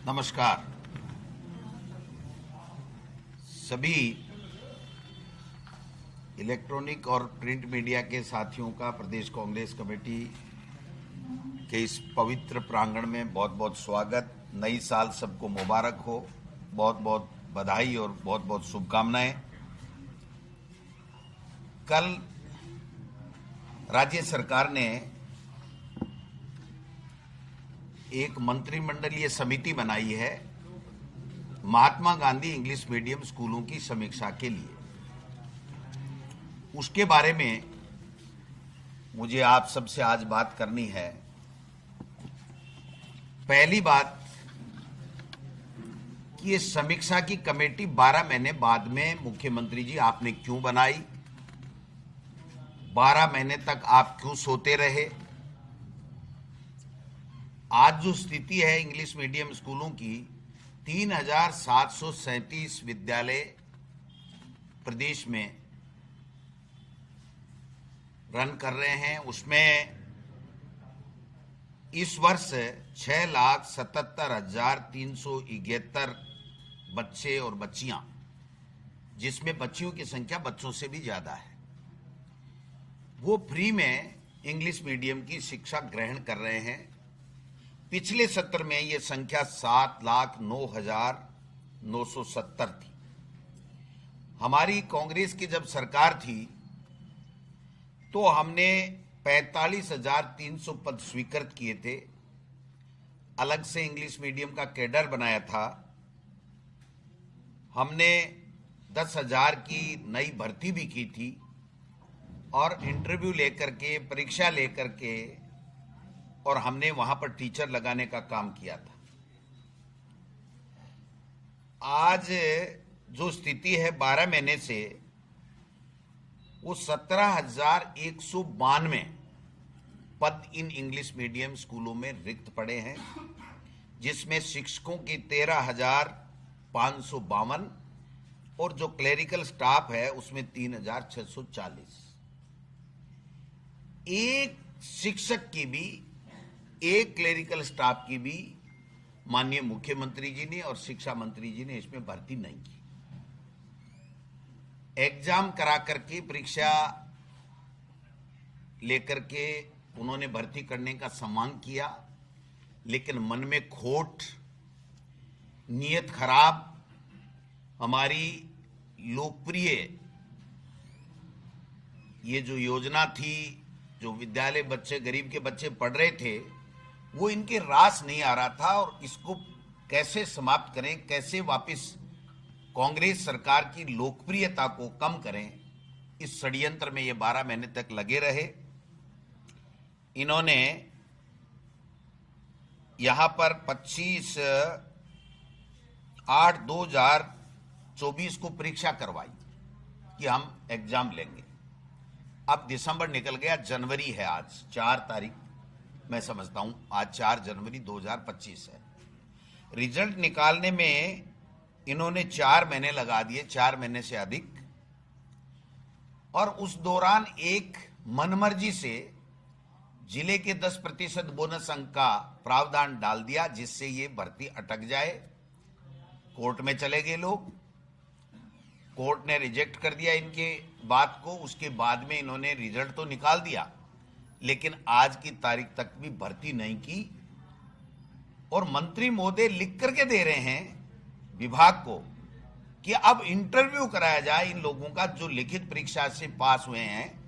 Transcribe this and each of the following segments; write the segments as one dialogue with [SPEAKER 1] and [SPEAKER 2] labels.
[SPEAKER 1] नमस्कार। सभी इलेक्ट्रॉनिक और प्रिंट मीडिया के साथियों का प्रदेश कांग्रेस कमेटी के इस पवित्र प्रांगण में बहुत बहुत स्वागत। नई साल सबको मुबारक हो, बहुत बहुत बधाई और बहुत बहुत शुभकामनाएं। कल राज्य सरकार ने एक मंत्रिमंडलीय समिति बनाई है महात्मा गांधी इंग्लिश मीडियम स्कूलों की समीक्षा के लिए। उसके बारे में मुझे आप सबसे आज बात करनी है। पहली बात कि ये समीक्षा की कमेटी 12 महीने बाद में मुख्यमंत्री जी आपने क्यों बनाई, 12 महीने तक आप क्यों सोते रहे। आज जो स्थिति है इंग्लिश मीडियम स्कूलों की, 3737 विद्यालय प्रदेश में रन कर रहे हैं। उसमें इस वर्ष 6,77,371 बच्चे और बच्चियां, जिसमें बच्चियों की संख्या बच्चों से भी ज्यादा है, वो फ्री में इंग्लिश मीडियम की शिक्षा ग्रहण कर रहे हैं। पिछले सत्र में ये संख्या 7,09,970 थी। हमारी कांग्रेस की जब सरकार थी तो हमने 45,300 पद स्वीकृत किए थे। अलग से इंग्लिश मीडियम का कैडर बनाया था। हमने 10,000 की नई भर्ती भी की थी और इंटरव्यू लेकर के, परीक्षा लेकर के, और हमने वहां पर टीचर लगाने का काम किया था। आज जो स्थिति है 12 महीने से, वो 17,192 पद इन इंग्लिश मीडियम स्कूलों में रिक्त पड़े हैं, जिसमें शिक्षकों की 13,552 और जो क्लेरिकल स्टाफ है उसमें 3,640। एक शिक्षक की भी, एक क्लेरिकल स्टाफ की भी माननीय मुख्यमंत्री जी ने और शिक्षा मंत्री जी ने इसमें भर्ती नहीं की। एग्जाम करा करके, परीक्षा लेकर के उन्होंने भर्ती करने का सम्मान किया, लेकिन मन में खोट, नीयत खराब, हमारी लोकप्रिय ये जो योजना थी, जो विद्यालय बच्चे, गरीब के बच्चे पढ़ रहे थे, वो इनके रास नहीं आ रहा था। और इसको कैसे समाप्त करें, कैसे वापस कांग्रेस सरकार की लोकप्रियता को कम करें, इस षड्यंत्र में ये 12 महीने तक लगे रहे। इन्होंने यहां पर 25/8/2024 को परीक्षा करवाई कि हम एग्जाम लेंगे। अब दिसंबर निकल गया, जनवरी है आज 4 तारीख, मैं समझता हूं आज 4 जनवरी 2025 है। रिजल्ट निकालने में इन्होंने 4 महीने लगा दिए, 4 महीने से अधिक। और उस दौरान एक मनमर्जी से जिले के 10% बोनस अंक का प्रावधान डाल दिया, जिससे ये भर्ती अटक जाए। कोर्ट में चले गए लोग, कोर्ट ने रिजेक्ट कर दिया इनके बात को। उसके बाद में इन्होंने रिजल्ट तो निकाल दिया, लेकिन आज की तारीख तक भी भर्ती नहीं की। और मंत्री महोदय लिख करके दे रहे हैं विभाग को कि अब इंटरव्यू कराया जाए इन लोगों का जो लिखित परीक्षा से पास हुए हैं,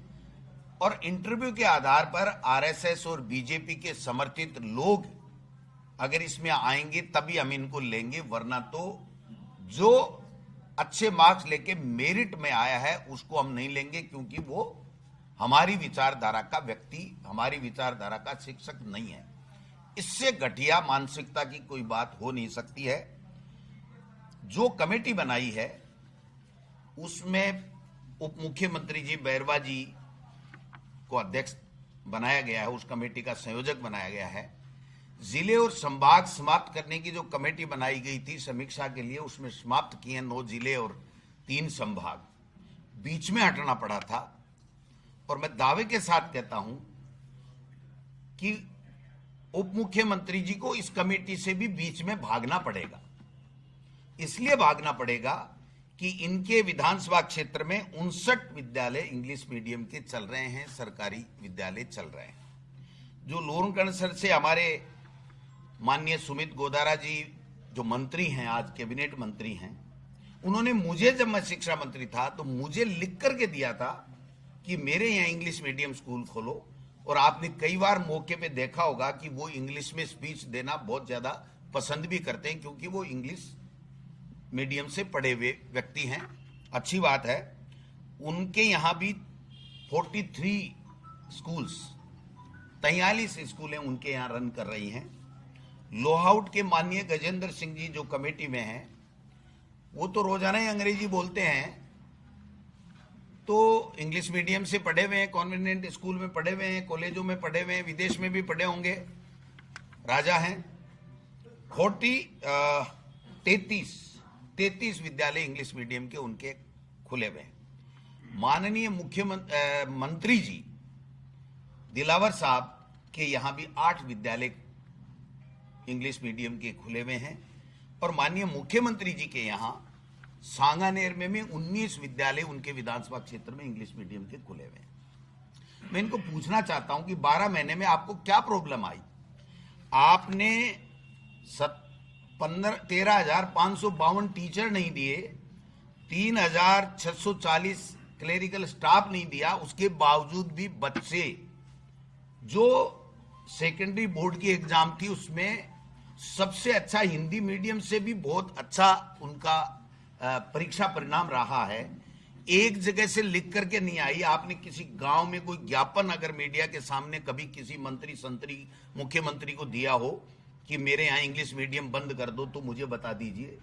[SPEAKER 1] और इंटरव्यू के आधार पर आरएसएस और बीजेपी के समर्थित लोग अगर इसमें आएंगे तभी हम इनको लेंगे, वरना तो जो अच्छे मार्क्स लेके मेरिट में आया है उसको हम नहीं लेंगे, क्योंकि वो हमारी विचारधारा का व्यक्ति, हमारी विचारधारा का शिक्षक नहीं है। इससे घटिया मानसिकता की कोई बात हो नहीं सकती है। जो कमेटी बनाई है उसमें उप मुख्यमंत्री जी बैरवा जी को अध्यक्ष बनाया गया है, उस कमेटी का संयोजक बनाया गया है। जिले और संभाग समाप्त करने की जो कमेटी बनाई गई थी समीक्षा के लिए, उसमें समाप्त किए 9 जिले और 3 संभाग, बीच में हटना पड़ा था। और मैं दावे के साथ कहता हूं कि उप मुख्यमंत्री जी को इस कमेटी से भी बीच में भागना पड़ेगा। इसलिए भागना पड़ेगा कि इनके विधानसभा क्षेत्र में 59 विद्यालय इंग्लिश मीडियम के चल रहे हैं, सरकारी विद्यालय चल रहे हैं। जो लोरकणसर से हमारे माननीय सुमित गोदारा जी जो मंत्री हैं, आज कैबिनेट मंत्री हैं, उन्होंने मुझे, जब मैं शिक्षा मंत्री था तो मुझे लिख करके दिया था कि मेरे यहाँ इंग्लिश मीडियम स्कूल खोलो। और आपने कई बार मौके पे देखा होगा कि वो इंग्लिश में स्पीच देना बहुत ज्यादा पसंद भी करते हैं, क्योंकि वो इंग्लिश मीडियम से पढ़े हुए व्यक्ति हैं। अच्छी बात है। उनके यहाँ भी 43 स्कूल्स, 43 स्कूलें उनके यहाँ रन कर रही हैं। लोहाउट के माननीय गजेंद्र सिंह जी जो कमेटी में हैं, वो तो रोजाना ही अंग्रेजी बोलते हैं, तो इंग्लिश मीडियम से पढ़े हुए हैं, कॉन्वेंट स्कूल में पढ़े हुए हैं, कॉलेजों में पढ़े हुए हैं, विदेश में भी पढ़े होंगे, राजा हैं। 33 विद्यालय इंग्लिश मीडियम के उनके खुले हुए हैं। माननीय मुख्यमंत्री जी दिलावर साहब के यहाँ भी 8 विद्यालय इंग्लिश मीडियम के खुले हुए हैं। और माननीय मुख्यमंत्री जी के यहाँ सांगानेर में 19 विद्यालय उनके विधानसभा क्षेत्र में इंग्लिश मीडियम के खुले हुए हैं। मैं इनको पूछना चाहता हूं कि 12 महीने में आपको क्या प्रॉब्लम आई? आपने 13,552 टीचर नहीं दिए, 3,640 क्लेरिकल स्टाफ नहीं दिया, उसके बावजूद भी बच्चे जो सेकेंडरी बोर्ड की एग्जाम थी उसमें सबसे अच्छा, हिंदी मीडियम से भी बहुत अच्छा उनका परीक्षा परिणाम रहा है। एक जगह से लिख करके नहीं आई। आपने किसी गांव में कोई ज्ञापन अगर मीडिया के सामने कभी किसी मंत्री संतरी मुख्यमंत्री को दिया हो कि मेरे यहाँ इंग्लिश मीडियम बंद कर दो, तो मुझे बता दीजिए।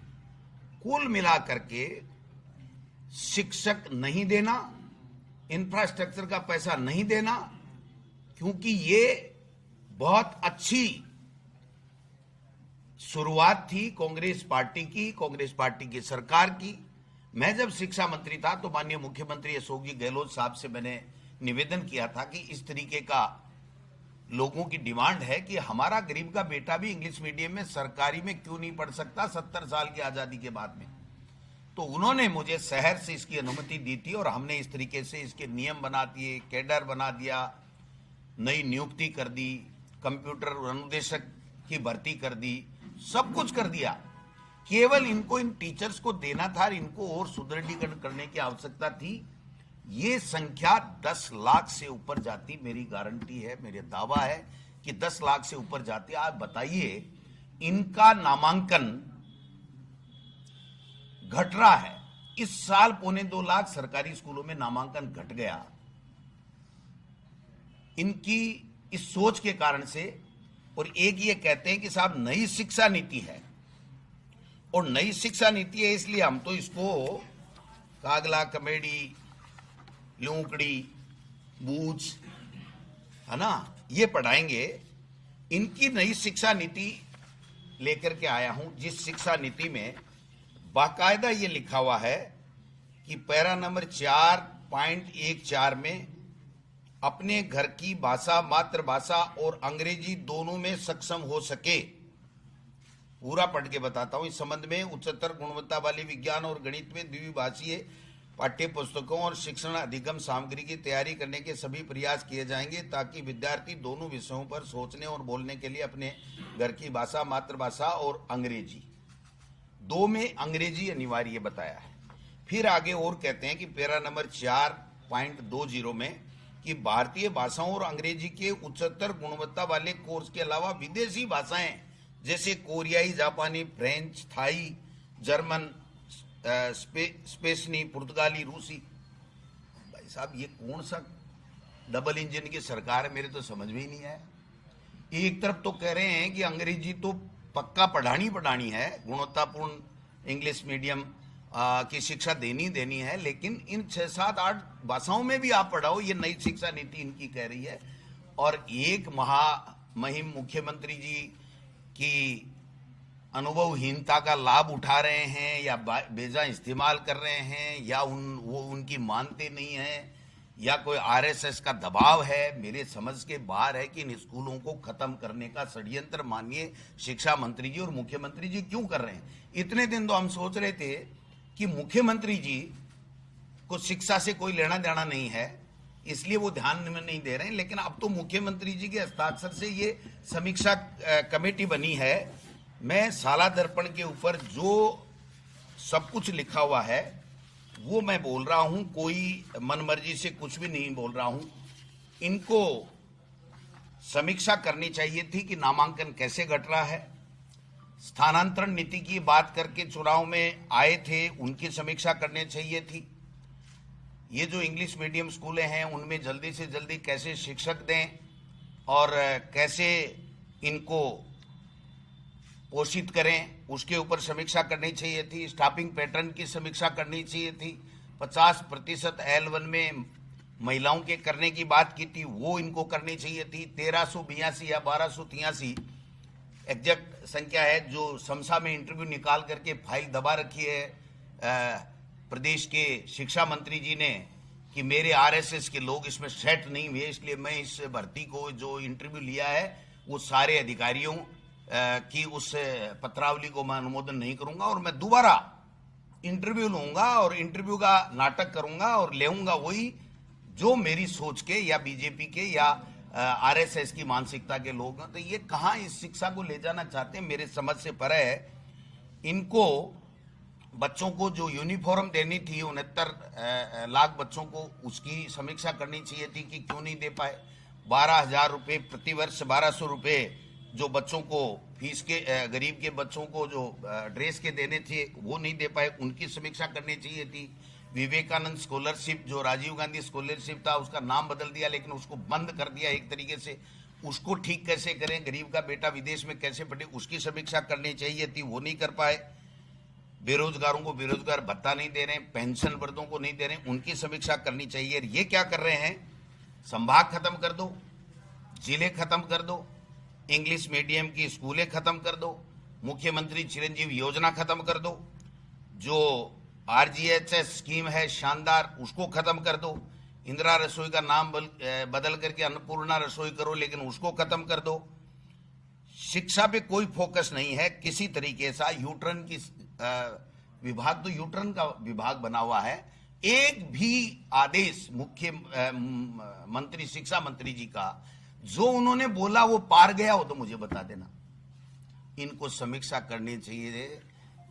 [SPEAKER 1] कुल मिला करके शिक्षक नहीं देना, इंफ्रास्ट्रक्चर का पैसा नहीं देना, क्योंकि ये बहुत अच्छी शुरुआत थी कांग्रेस पार्टी की, कांग्रेस पार्टी की सरकार की। मैं जब शिक्षा मंत्री था तो माननीय मुख्यमंत्री अशोक जी गहलोत साहब से मैंने निवेदन किया था कि इस तरीके का लोगों की डिमांड है कि हमारा गरीब का बेटा भी इंग्लिश मीडियम में सरकारी में क्यों नहीं पढ़ सकता 70 साल की आजादी के बाद में। तो उन्होंने मुझे शहर से इसकी अनुमति दी थी और हमने इस तरीके से इसके नियम बना दिए, कैडर बना दिया, नई नियुक्ति कर दी, कंप्यूटर अनुदेशक की भर्ती कर दी, सब कुछ कर दिया। केवल इनको इन टीचर्स को देना था, इनको और सुदृढ़ीकरण करने की आवश्यकता थी। ये संख्या 10 लाख से ऊपर जाती, मेरी गारंटी है, मेरे दावा है कि 10 लाख से ऊपर जाती। आप बताइए, इनका नामांकन घट रहा है। इस साल 1.25 लाख सरकारी स्कूलों में नामांकन घट गया, इनकी इस सोच के कारण से। और एक ये कहते हैं कि साहब नई शिक्षा नीति है, और नई शिक्षा नीति है इसलिए हम तो इसको कागला, कमेडी, लूकड़ी, बूझ, है ना, ये पढ़ाएंगे। इनकी नई शिक्षा नीति लेकर के आया हूं, जिस शिक्षा नीति में बाकायदा ये लिखा हुआ है कि पैरा नंबर 4.14 में अपने घर की भाषा, मातृभाषा और अंग्रेजी दोनों में सक्षम हो सके। पूरा पढ़ के बताता हूं। इस संबंध में उच्चतर गुणवत्ता वाली विज्ञान और गणित में द्विभाषीय पाठ्य पुस्तकों और शिक्षण अधिगम सामग्री की तैयारी करने के सभी प्रयास किए जाएंगे, ताकि विद्यार्थी दोनों विषयों पर सोचने और बोलने के लिए अपने घर की भाषा, मातृभाषा और अंग्रेजी, 2 में अंग्रेजी अनिवार्य बताया है। फिर आगे और कहते हैं कि पैरा नंबर 4.20 में कि भारतीय भाषाओं और अंग्रेजी के उच्चतर गुणवत्ता वाले कोर्स के अलावा विदेशी भाषाएं जैसे कोरियाई, जापानी, फ्रेंच, थाई, जर्मन, स्पेनी, पुर्तगाली, रूसी। भाई साहब, ये कौन सा डबल इंजन की सरकार है, मेरे तो समझ में ही नहीं आया। एक तरफ तो कह रहे हैं कि अंग्रेजी तो पक्का पढ़ानी है, गुणवत्तापूर्ण इंग्लिश मीडियम की शिक्षा देनी है, लेकिन इन 6, 7, 8 भाषाओं में भी आप पढ़ाओ, ये नई शिक्षा नीति इनकी कह रही है। और एक महामहिम मुख्यमंत्री जी की अनुभवहीनता का लाभ उठा रहे हैं, या बेजा इस्तेमाल कर रहे हैं, या वो उनकी मानते नहीं हैं, या कोई आरएसएस का दबाव है, मेरे समझ के बाहर है कि इन स्कूलों को खत्म करने का षड्यंत्र माननीय शिक्षा मंत्री जी और मुख्यमंत्री जी क्यों कर रहे हैं। इतने दिन तो हम सोच रहे थे कि मुख्यमंत्री जी को शिक्षा से कोई लेना देना नहीं है, इसलिए वो ध्यान में नहीं दे रहे हैं, लेकिन अब तो मुख्यमंत्री जी के हस्ताक्षर से ये समीक्षा कमेटी बनी है। मैं साला दर्पण के ऊपर जो सब कुछ लिखा हुआ है वो मैं बोल रहा हूं, कोई मनमर्जी से कुछ भी नहीं बोल रहा हूं। इनको समीक्षा करनी चाहिए थी कि नामांकन कैसे घट रहा है। स्थानांतरण नीति की बात करके चुनाव में आए थे, उनकी समीक्षा करनी चाहिए थी। ये जो इंग्लिश मीडियम स्कूलें हैं उनमें जल्दी से जल्दी कैसे शिक्षक दें और कैसे इनको पोषित करें, उसके ऊपर समीक्षा करनी चाहिए थी। स्टाफिंग पैटर्न की समीक्षा करनी चाहिए थी। 50% L1 में महिलाओं के करने की बात की थी, वो इनको करनी चाहिए थी। 1382 या 1283 एग्जैक्ट संख्या है जो समसा में इंटरव्यू निकाल करके फाइल दबा रखी है प्रदेश के शिक्षा मंत्री जी ने कि मेरे आरएसएस के लोग इसमें सेट नहीं हुए, इसलिए मैं इस भर्ती को जो इंटरव्यू लिया है वो सारे अधिकारियों की उस पत्रावली को मैं अनुमोदन नहीं करूंगा और मैं दोबारा इंटरव्यू लूंगा और इंटरव्यू का नाटक करूंगा और लेऊंगा वही जो मेरी सोच के या बीजेपी के या आरएसएस की मानसिकता के लोग हैं। तो ये कहां इस शिक्षा को ले जाना चाहते हैं, मेरे समझ से परे है। इनको बच्चों को जो यूनिफॉर्म देनी थी 69 लाख बच्चों को, उसकी समीक्षा करनी चाहिए थी कि क्यों नहीं दे पाए। 12,000 रुपये प्रतिवर्ष, 1200 रुपये जो बच्चों को फीस के, गरीब के बच्चों को जो ड्रेस के देने थे वो नहीं दे पाए, उनकी समीक्षा करनी चाहिए थी। विवेकानंद स्कॉलरशिप जो राजीव गांधी स्कॉलरशिप था उसका नाम बदल दिया लेकिन उसको बंद कर दिया एक तरीके से, उसको ठीक कैसे करें, गरीब का बेटा विदेश में कैसे पढ़े, उसकी समीक्षा करनी चाहिए थी, वो नहीं कर पाए। बेरोजगारों को बेरोजगार भत्ता नहीं दे रहे हैं, पेंशन वर्गों को नहीं दे रहे हैं, उनकी समीक्षा करनी चाहिए। ये क्या कर रहे हैं, संभाग खत्म कर दो, जिले खत्म कर दो, इंग्लिश मीडियम की स्कूलें खत्म कर दो, मुख्यमंत्री चिरंजीवी योजना खत्म कर दो, जो RGHS स्कीम है शानदार उसको खत्म कर दो, इंदिरा रसोई का नाम बदल करके अन्नपूर्णा रसोई करो लेकिन उसको खत्म कर दो। शिक्षा पे कोई फोकस नहीं है किसी तरीके से। यूटर्न की विभाग तो यूटर्न का विभाग बना हुआ है, एक भी आदेश मुख्य मंत्री शिक्षा मंत्री जी का जो उन्होंने बोला वो पार गया हो तो मुझे बता देना। इनको समीक्षा करनी चाहिए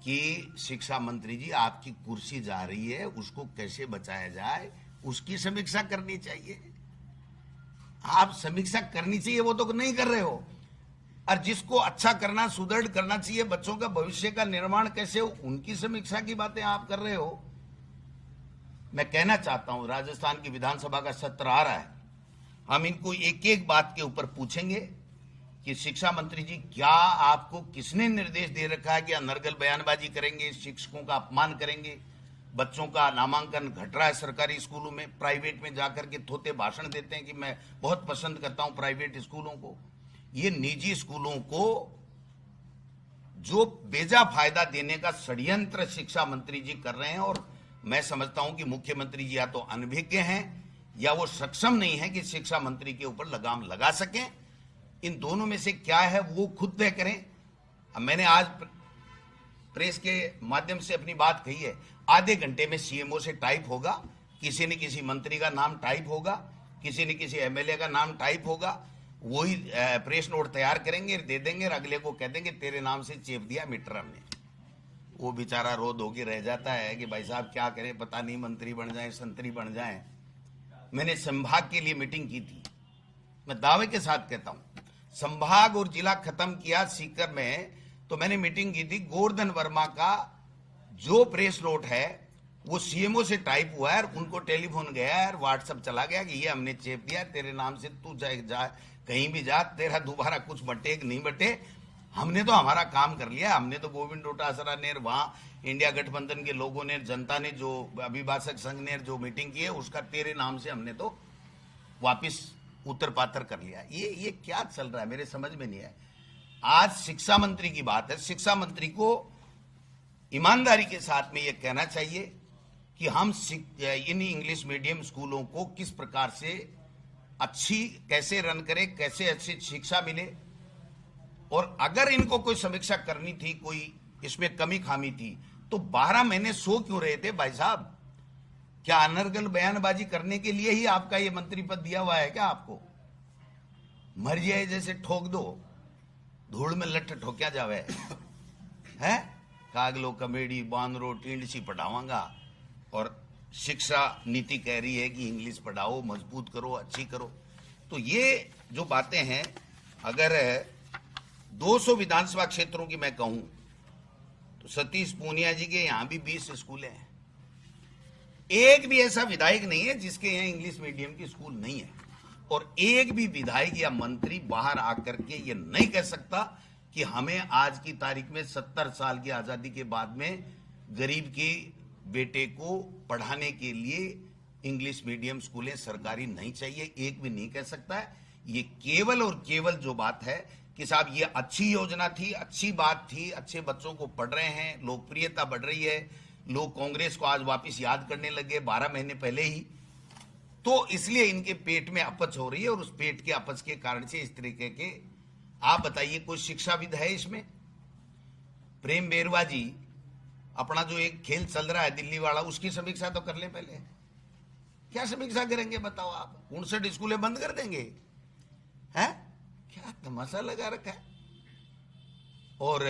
[SPEAKER 1] कि शिक्षा मंत्री जी आपकी कुर्सी जा रही है, उसको कैसे बचाया जाए, उसकी समीक्षा करनी चाहिए। आप समीक्षा करनी चाहिए वो तो नहीं कर रहे हो, और जिसको अच्छा करना, सुदृढ़ करना चाहिए, बच्चों का भविष्य का निर्माण कैसे हो, उनकी समीक्षा की बातें आप कर रहे हो। मैं कहना चाहता हूं राजस्थान की विधानसभा का सत्र आ रहा है, हम इनको एक एक बात के ऊपर पूछेंगे कि शिक्षा मंत्री जी क्या आपको किसने निर्देश दे रखा है कि अनर्गल बयानबाजी करेंगे, शिक्षकों का अपमान करेंगे, बच्चों का नामांकन घट रहा है सरकारी स्कूलों में, प्राइवेट में जाकर के थोते भाषण देते हैं कि मैं बहुत पसंद करता हूं प्राइवेट स्कूलों को। ये निजी स्कूलों को जो बेजा फायदा देने का षड्यंत्र शिक्षा मंत्री जी कर रहे हैं, और मैं समझता हूं कि मुख्यमंत्री जी या तो अनभिज्ञ हैं या वो सक्षम नहीं है कि शिक्षा मंत्री के ऊपर लगाम लगा सकें। इन दोनों में से क्या है वो खुद तय करें। मैंने आज प्रेस के माध्यम से अपनी बात कही है, आधे घंटे में सीएमओ से टाइप होगा, किसी न किसी मंत्री का नाम टाइप होगा, किसी न किसी एमएलए का नाम टाइप होगा, वही प्रेस नोट तैयार करेंगे, दे देंगे और अगले को कह देंगे तेरे नाम से चेप दिया मीटर हमने। वो बेचारा रो धो के रह जाता है कि भाई साहब क्या करें, पता नहीं मंत्री बन जाए, संतरी बन जाए। मैंने संभाग के लिए मीटिंग की थी, मैं दावे के साथ कहता हूं, संभाग और जिला खत्म किया सीकर में, तो मैंने मीटिंग की थी। गोवर्धन वर्मा का जो प्रेस नोट है वो सीएमओ से टाइप हुआ है और उनको टेलीफोन गया है, व्हाट्सएप चला गया कि ये हमने चेप दिया तेरे नाम से, तू जा कहीं भी जा, तेरा दोबारा कुछ बटे कि नहीं बटे, हमने तो हमारा काम कर लिया। हमने तो गोविंद डोटासरा ने, वहां इंडिया गठबंधन के लोगों ने, जनता ने, जो अभिभाषक संघ ने जो मीटिंग की है उसका तेरे नाम से हमने तो वापिस उत्तर पात्र कर लिया। ये क्या चल रहा है मेरे समझ में नहीं है। आज शिक्षा मंत्री की बात है, शिक्षा मंत्री को ईमानदारी के साथ में ये कहना चाहिए कि हम इन इंग्लिश मीडियम स्कूलों को किस प्रकार से अच्छी कैसे रन करें, कैसे अच्छी शिक्षा मिले। और अगर इनको कोई समीक्षा करनी थी, कोई इसमें कमी खामी थी, तो 12 महीने सो क्यों रहे थे भाई साहब? क्या अनर्गल बयानबाजी करने के लिए ही आपका ये मंत्री पद दिया हुआ है क्या आपको? मर जाए जैसे ठोक दो, धूल में लठ ठोक्या जावे है। कागलो कमेडी बांदरो टींडसी पढ़ावांगा, और शिक्षा नीति कह रही है कि इंग्लिश पढ़ाओ, मजबूत करो, अच्छी करो। तो ये जो बातें हैं, अगर 200 विधानसभा क्षेत्रों की मैं कहूं तो सतीश पूनिया जी के यहां भी 20 स्कूल हैं। एक भी ऐसा विधायक नहीं है जिसके यहां इंग्लिश मीडियम की स्कूल नहीं है। और एक भी विधायक या मंत्री बाहर आकर के ये नहीं कह सकता कि हमें आज की तारीख में 70 साल की आजादी के बाद में गरीब के बेटे को पढ़ाने के लिए इंग्लिश मीडियम स्कूलें सरकारी नहीं चाहिए। एक भी नहीं कह सकता है। ये केवल और केवल जो बात है कि साहब ये अच्छी योजना थी, अच्छी बात थी, अच्छे बच्चों को पढ़ रहे हैं, लोकप्रियता बढ़ रही है, लोग कांग्रेस को आज वापस याद करने लगे 12 महीने पहले ही, तो इसलिए इनके पेट में अपच हो रही है। और उस पेट के अपच के कारण से इस तरीके के, आप बताइए कोई शिक्षाविद है इसमें? प्रेम बेरवा जी अपना जो एक खेल चल रहा है दिल्ली वाला, उसकी समीक्षा तो कर ले पहले। क्या समीक्षा करेंगे बताओ आप? 59 स्कूलें बंद कर देंगे हैं? क्या तमाशा लगा रखा है। और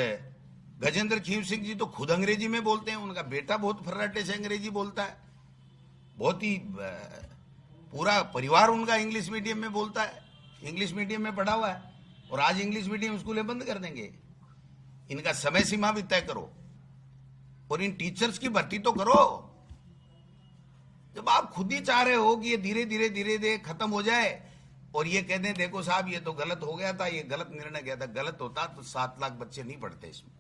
[SPEAKER 1] गजेंद्र खीव सिंह जी तो खुद अंग्रेजी में बोलते हैं, उनका बेटा बहुत फर्राटे से अंग्रेजी बोलता है, बहुत ही पूरा परिवार उनका इंग्लिश मीडियम में बोलता है, इंग्लिश मीडियम में पढ़ा हुआ है। और आज इंग्लिश मीडियम स्कूलें बंद कर देंगे। इनका समय सीमा भी तय करो और इन टीचर्स की भर्ती तो करो। जब आप खुद ही चाह रहे हो कि ये धीरे धीरे खत्म हो जाए और ये कह दें देखो साहब ये तो गलत हो गया था, ये गलत निर्णय गया था, गलत होता तो 7 लाख बच्चे नहीं पढ़ते इसमें।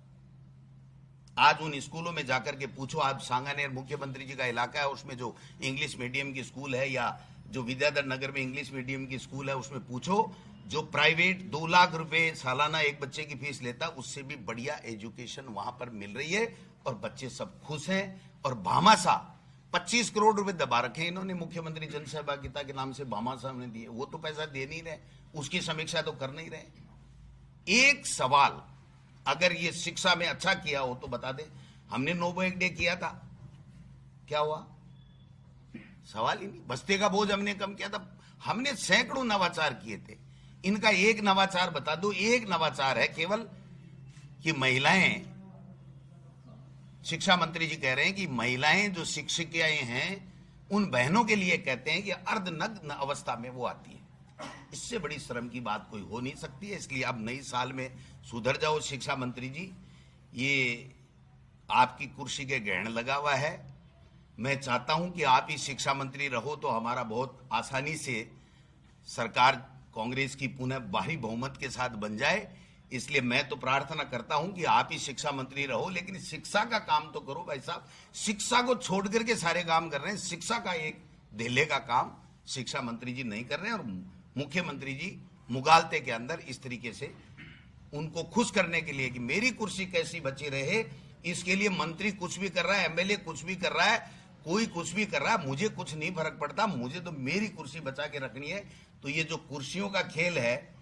[SPEAKER 1] आज उन स्कूलों में जाकर के पूछो, आप सांगानेर मुख्यमंत्री जी का इलाका है, उसमें जो इंग्लिश मीडियम की स्कूल है या जो विद्याधर नगर में इंग्लिश मीडियम की स्कूल है, उसमें पूछो जो प्राइवेट 2 लाख रुपए सालाना एक बच्चे की फीस लेता, उससे भी बढ़िया एजुकेशन वहां पर मिल रही है और बच्चे सब खुश हैं। और भामाशाह 25 करोड़ रुपए दबा रखे इन्होंने मुख्यमंत्री जन सहभागिता के नाम से भामाशाह ने दिए, वो तो पैसा दे नहीं रहे, उसकी समीक्षा तो कर नहीं रहे। एक सवाल, अगर ये शिक्षा में अच्छा किया हो तो बता दे। हमने नोबो एक डे किया था, क्या हुआ? सवाल ही नहीं। बस्ते का बोझ हमने कम किया था, हमने सैकड़ों नवाचार किए थे। इनका एक नवाचार बता दो। एक नवाचार है केवल कि महिलाएं, शिक्षा मंत्री जी कह रहे हैं कि महिलाएं जो शिक्षिकाएं हैं उन बहनों के लिए कहते हैं कि अर्धनग्न अवस्था में वो आती है। इससे बड़ी शर्म की बात कोई हो नहीं सकती है। इसलिए अब नई साल में सुधर जाओ शिक्षा मंत्री जी। ये आपकी कुर्सी के ग्रहण लगा हुआ है। मैं चाहता हूं कि आप ही शिक्षा मंत्री रहो तो हमारा बहुत आसानी से सरकार कांग्रेस की पुनः भारी बहुमत के साथ बन जाए। इसलिए मैं तो प्रार्थना करता हूं कि आप ही शिक्षा मंत्री रहो, लेकिन शिक्षा का काम तो करो भाई साहब। शिक्षा को छोड़ करके सारे काम कर रहे हैं, शिक्षा का एक धेले का काम शिक्षा मंत्री जी नहीं कर रहे हैं। और मुख्यमंत्री जी मुगालते के अंदर इस तरीके से उनको खुश करने के लिए कि मेरी कुर्सी कैसी बची रहे, इसके लिए मंत्री कुछ भी कर रहा है, एमएलए कुछ भी कर रहा है, कोई कुछ भी कर रहा है, मुझे कुछ नहीं फर्क पड़ता, मुझे तो मेरी कुर्सी बचा के रखनी है। तो ये जो कुर्सियों का खेल है,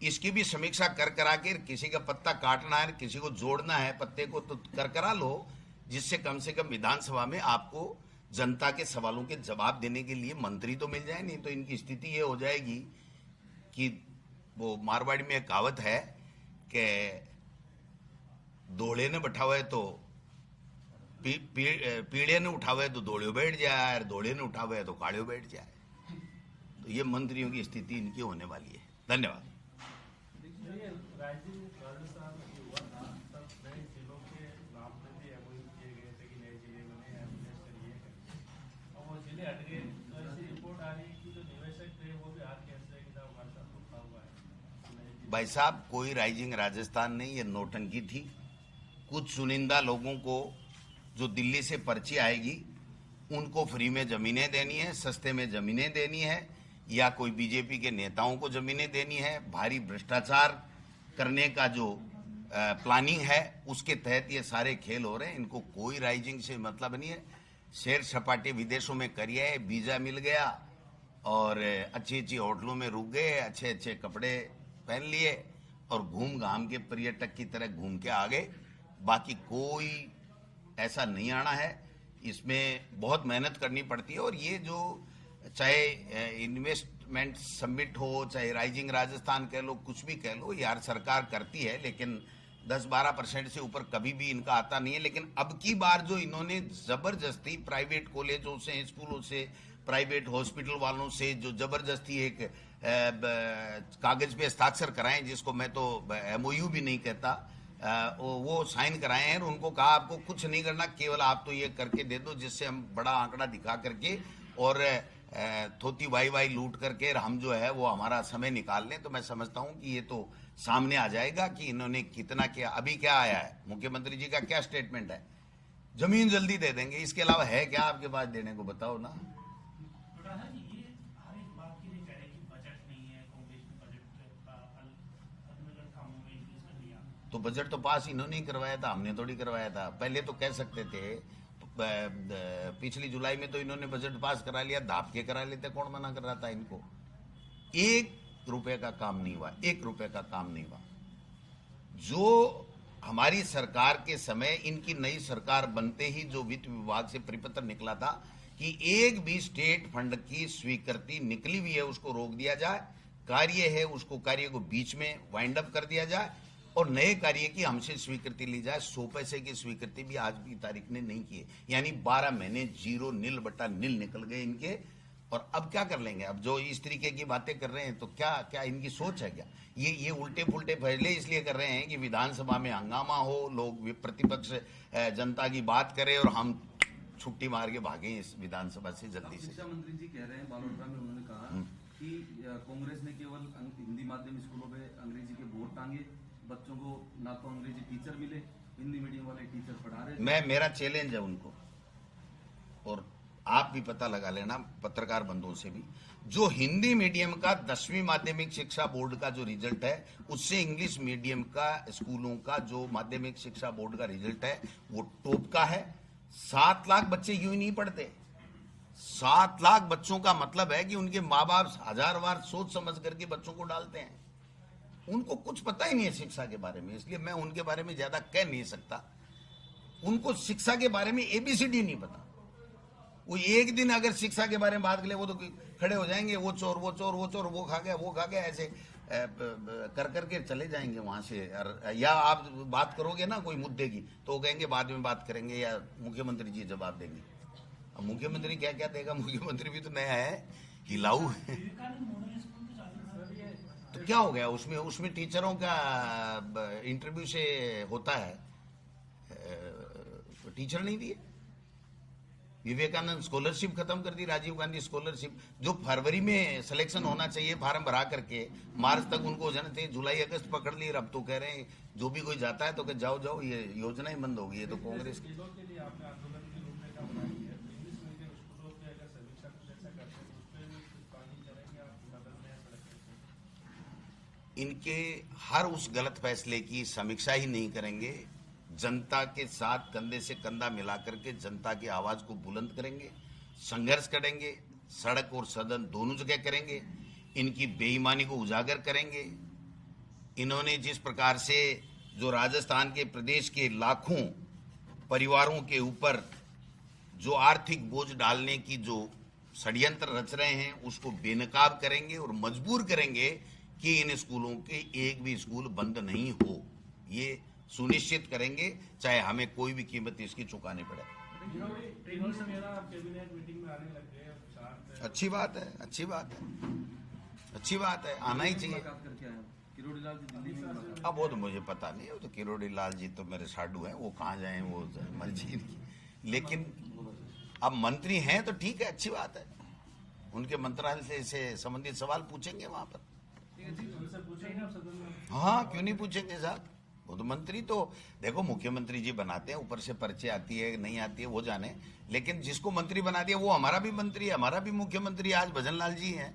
[SPEAKER 1] इसकी भी समीक्षा कर करा के, किसी का पत्ता काटना है, किसी को जोड़ना है पत्ते को, तो कर करा लो, जिससे कम से कम विधानसभा में आपको जनता के सवालों के जवाब देने के लिए मंत्री तो मिल जाए। नहीं तो इनकी स्थिति ये हो जाएगी कि वो मारवाड़ी में एक कहावत है कि दौड़े ने बैठा है तो पीड़े ने उठावे तो दौड़े बैठ जाए, और दौड़े ने उठावे तो काड़े बैठ जाए। तो ये मंत्रियों की स्थिति इनकी होने वाली है। धन्यवाद। भाई साहब, कोई राइजिंग राजस्थान नहीं, ये नौटंकी थी। कुछ चुनिंदा लोगों को जो दिल्ली से पर्ची आएगी उनको फ्री में जमीनें देनी है, सस्ते में जमीनें देनी है, या कोई बीजेपी के नेताओं को जमीनें देनी है। भारी भ्रष्टाचार करने का जो प्लानिंग है उसके तहत ये सारे खेल हो रहे हैं। इनको कोई राइजिंग से मतलब नहीं है। सैर सपाटे विदेशों में करिए, वीजा मिल गया और अच्छी अच्छी होटलों में रुक गए, अच्छे अच्छे कपड़े पहन लिए और घूम घाम के पर्यटक की तरह घूम के आ गए। बाकी कोई ऐसा नहीं आना है। इसमें बहुत मेहनत करनी पड़ती है और ये जो चाहे इन्वेस्टमेंट समिट हो, चाहे राइजिंग राजस्थान कह लो, कुछ भी कह लो, यार सरकार करती है, लेकिन 10-12% से ऊपर कभी भी इनका आता नहीं है। लेकिन अब की बार जो इन्होंने जबरदस्ती प्राइवेट कॉलेजों से, स्कूलों से, प्राइवेट हॉस्पिटल वालों से जो जबरदस्ती एक कागज पे हस्ताक्षर कराए, जिसको मैं तो MOU भी नहीं कहता, वो साइन कराए हैं और उनको कहा आपको कुछ नहीं करना, केवल आप तो ये करके दे दो जिससे हम बड़ा आंकड़ा दिखा करके और थोती वाई लूट करके हम जो है वो हमारा समय निकाल लें। तो मैं समझता हूं कि ये तो सामने आ जाएगा कि इन्होंने कितना किया। अभी क्या आया है, मुख्यमंत्री जी का क्या स्टेटमेंट है, जमीन जल्दी दे देंगे, इसके अलावा है क्या आपके पास देने को, बताओ ना। तो बजट तो पास इन्होंने ही करवाया था, हमने थोड़ी करवाया था। पहले तो कह सकते थे, पिछली जुलाई में तो इन्होंने बजट पास करा लिया, दाप के करा लेते, कौन मना कर रहा था इनको। 1 रुपए का काम नहीं हुआ, 1 रुपए का काम नहीं हुआ। जो हमारी सरकार के समय, इनकी नई सरकार बनते ही जो वित्त विभाग से परिपत्र निकला था कि एक भी स्टेट फंड की स्वीकृति निकली हुई है उसको रोक दिया जाए, कार्य है उसको कार्य को बीच में वाइंड अप कर दिया जाए और नए कार्य की हमसे स्वीकृति ली जाए। 100 पैसे की स्वीकृति भी आज की तारीख ने नहीं की है, यानी 12 महीने 0 निल बटा निल निकल गए इनके। और अब क्या कर लेंगे, अब जो इस तरीके की बातें कर रहे हैं तो क्या क्या इनकी सोच है क्या। ये उल्टे पुल्टे फैसले इसलिए कर रहे हैं कि विधानसभा में हंगामा हो, लोग प्रतिपक्ष जनता की बात करें और हम छुट्टी मार के भागे इस विधानसभा से जल्दी से।
[SPEAKER 2] शिक्षा मंत्री जी कह रहे हैं, बालोतरा में उन्होंने कहा कि कांग्रेस ने केवल हिंदी माध्यम स्कूलों में अंग्रेजी के बोर्ड टांगे, बच्चों को ना तो अंग्रेजी टीचर मिले, हिंदी मीडियम वाले टीचर पढ़ा रहे।
[SPEAKER 1] मेरा चैलेंज है उनको, और आप भी पता लगा लेना पत्रकार बंधुओं से भी, जो हिंदी मीडियम का 10वीं माध्यमिक शिक्षा बोर्ड का जो रिजल्ट है उससे इंग्लिश मीडियम का स्कूलों का जो माध्यमिक शिक्षा बोर्ड का रिजल्ट है वो टॉप का है। 7 लाख बच्चे यूं ही नहीं पढ़ते। 7 लाख बच्चों का मतलब है कि उनके माँ बाप 1000 बार सोच समझ करके बच्चों को डालते हैं। उनको कुछ पता ही नहीं है शिक्षा के बारे में, इसलिए मैं उनके बारे में ज्यादा कह नहीं सकता। उनको शिक्षा के बारे में ABCD नहीं पता। वो एक दिन अगर शिक्षा के बारे में बात करें वो तो खड़े हो जाएंगे, वो चोर वो चोर वो चोर, वो खा गया, ऐसे कर करके चले जाएंगे वहां से। या आप बात करोगे ना कोई मुद्दे की तो वो कहेंगे बाद में बात करेंगे या मुख्यमंत्री जी जवाब देंगे। अब मुख्यमंत्री क्या क्या देगा, मुख्यमंत्री भी तो नया है, हिलाऊ है। तो क्या हो गया उसमें टीचरों का इंटरव्यू से होता है, टीचर नहीं दिए। विवेकानंद स्कॉलरशिप खत्म कर दी, राजीव गांधी स्कॉलरशिप जो फरवरी में सिलेक्शन होना चाहिए फार्म भरा करके, मार्च तक उनको हो जाना चाहिए, जुलाई अगस्त पकड़ ली। अब तो कह रहे हैं जो भी कोई जाता है तो कह जाओ ये योजना ही बंद हो गई है। तो कांग्रेस इनके हर उस गलत फैसले की समीक्षा ही नहीं करेंगे, जनता के साथ कंधे से कंधा मिलाकर के जनता की आवाज को बुलंद करेंगे, संघर्ष करेंगे, सड़क और सदन दोनों जगह करेंगे, इनकी बेईमानी को उजागर करेंगे। इन्होंने जिस प्रकार से जो राजस्थान के प्रदेश के लाखों परिवारों के ऊपर जो आर्थिक बोझ डालने की जो षड्यंत्र रच रहे हैं उसको बेनकाब करेंगे और मजबूर करेंगे कि इन स्कूलों के एक भी स्कूल बंद नहीं हो। ये सुनिश्चित करेंगे, चाहे हमें कोई भी कीमत इसकी चुकानी पड़े। अच्छी बात है, अच्छी बात है, अच्छी बात है, आना ही चाहिए। अब वो तो मुझे पता नहीं, वो तो किरोड़ी लाल जी तो मेरे साडू हैं, वो कहाँ जाए वो मर्जी। लेकिन अब मंत्री हैं तो ठीक है, अच्छी बात है, उनके मंत्रालय से संबंधित सवाल पूछेंगे वहां पर। हाँ क्यों नहीं पूछेंगे साहब, वो तो मंत्री तो देखो मुख्यमंत्री जी बनाते हैं, ऊपर से पर्चे आती है नहीं आती है वो जाने, लेकिन जिसको मंत्री बना दिया वो हमारा भी मंत्री है, हमारा भी मुख्यमंत्री आज भजन लाल जी हैं।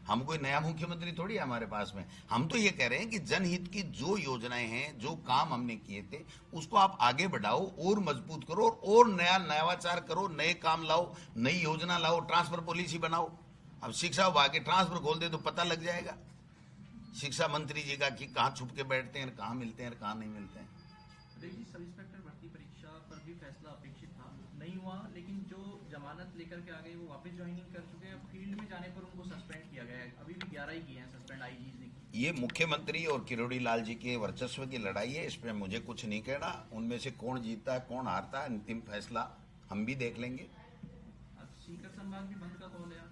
[SPEAKER 1] हम कोई नया मुख्यमंत्री थोड़ी है हमारे पास में। हम तो ये कह रहे हैं कि जनहित की जो योजनाएं हैं, जो काम हमने किए थे, उसको आप आगे बढ़ाओ और मजबूत करो और नया नवाचार करो, नए काम लाओ, नई योजना लाओ, ट्रांसफर पॉलिसी बनाओ। अब शिक्षा विभाग के ट्रांसफर खोल दे तो पता लग जाएगा शिक्षा मंत्री जी का कि कहाँ छुप के बैठते हैं, कहाँ मिलते हैं, कहाँ नहीं मिलते हैं।
[SPEAKER 3] देखिए, सब इंस्पेक्टर भर्ती परीक्षा पर भी फैसला अपेक्षित था, नहीं हुआ, लेकिन जो जमानत लेकर के आ गए वो वापस ज्वाइनिंग कर चुके हैं। फील्ड में जाने पर उनको सस्पेंड किया गया है, अभी भी 11 ही किए हैं सस्पेंड, आईजी ने की।
[SPEAKER 1] ये मुख्यमंत्री और किरोड़ी लाल जी के वर्चस्व की लड़ाई है, इसमें मुझे कुछ नहीं कहना। उनमें से कौन जीतता है, कौन हारता है, अंतिम फैसला हम भी देख लेंगे।
[SPEAKER 3] अब सीकर संभाग भी बंद का कॉल है।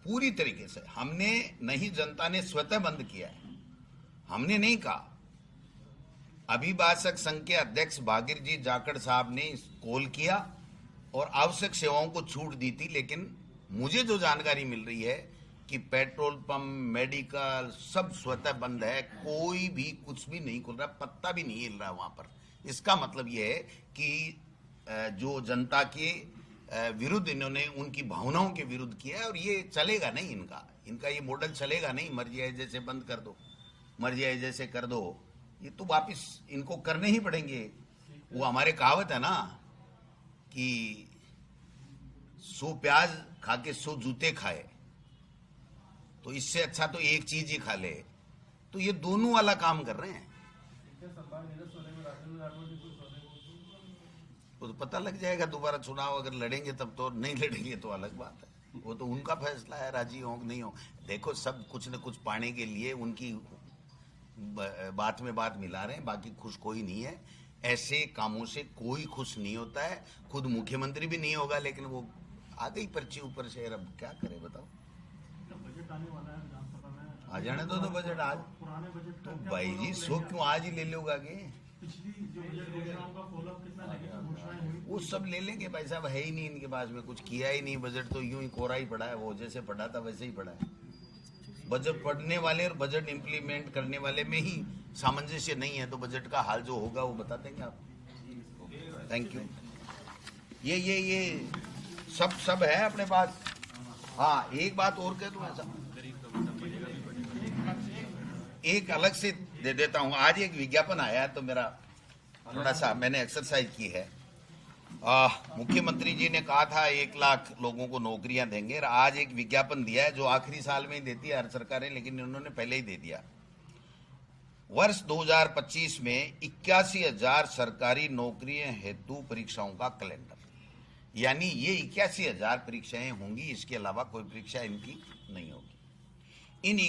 [SPEAKER 1] पूरी तरीके से हमने नहीं, जनता ने स्वतः बंद किया है, हमने नहीं कहा। अभिभाषक संघ के अध्यक्ष भागीर जी जाखड़ साहब ने कॉल किया और आवश्यक सेवाओं को छूट दी थी, लेकिन मुझे जो जानकारी मिल रही है कि पेट्रोल पंप, मेडिकल सब स्वतः बंद है, कोई भी कुछ भी नहीं खुल रहा, पत्ता भी नहीं हिल रहा वहां पर। इसका मतलब यह है कि जो जनता के विरुद्ध इन्होंने, उनकी भावनाओं के विरुद्ध किया है और ये चलेगा नहीं, इनका ये मॉडल चलेगा नहीं। मर्जी आए जैसे बंद कर दो, मर्जी आए जैसे कर दो, ये तो वापिस इनको करने ही पड़ेंगे। वो हमारे कहावत है ना कि 100 प्याज खा के 100 जूते खाए, तो इससे अच्छा तो एक चीज ही खा ले। तो ये दोनों वाला काम कर रहे हैं। वो तो पता लग जाएगा, दोबारा चुनाव अगर लड़ेंगे तब तो, नहीं लड़ेंगे तो अलग बात है, वो तो उनका फैसला है, राजी हो नहीं हो। देखो, सब कुछ न कुछ पाने के लिए उनकी बात में बात मिला रहे हैं, बाकी खुश कोई नहीं है। ऐसे कामों से कोई खुश नहीं होता है, खुद मुख्यमंत्री भी नहीं होगा, लेकिन वो आ गई पर्ची ऊपर से, अब क्या करे बताओ।
[SPEAKER 4] बजट आने वाला है विधानसभा में,
[SPEAKER 1] आ जाने दो तो बजट आज,
[SPEAKER 4] पुराने बजट
[SPEAKER 1] तो भाई जी सो क्यों आज ही ले लोगे आगे?
[SPEAKER 4] पिछली जो बजट घोषणाओं का फॉलोअप कितना नेगेटिव घोषणाएं हुई,
[SPEAKER 1] वो सब ले लेंगे भाई साहब, है ही नहीं इनके पास में, कुछ किया ही नहीं। बजट तो यूं ही कोरा ही पड़ा है, वो जैसे पड़ा था वैसे ही पड़ा है। बजट पढ़ने वाले और बजट इंप्लीमेंट करने वाले में ही सामंजस्य नहीं है, तो बजट का हाल जो होगा वो बता देंगे आप। Thank you. ये सब है अपने पास। हाँ, एक बात और कह दूं, ऐसा एक अलग से दे देता हूं। आज एक विज्ञापन आया है तो मेरा थोड़ा सा मैंने एक्सरसाइज की है। मुख्यमंत्री जी ने कहा था 1 लाख लोगों को नौकरियां देंगे, और आज एक विज्ञापन दिया है जो आखिरी साल में ही देती है हर सरकारें, लेकिन इन्होंने पहले ही दे दिया। वर्ष 2025 में 81,000 सरकारी नौकरियों हेतु परीक्षाओं का कैलेंडर, यानी ये 81,000 परीक्षाएं होंगी, इसके अलावा कोई परीक्षा इनकी नहीं होगी। इन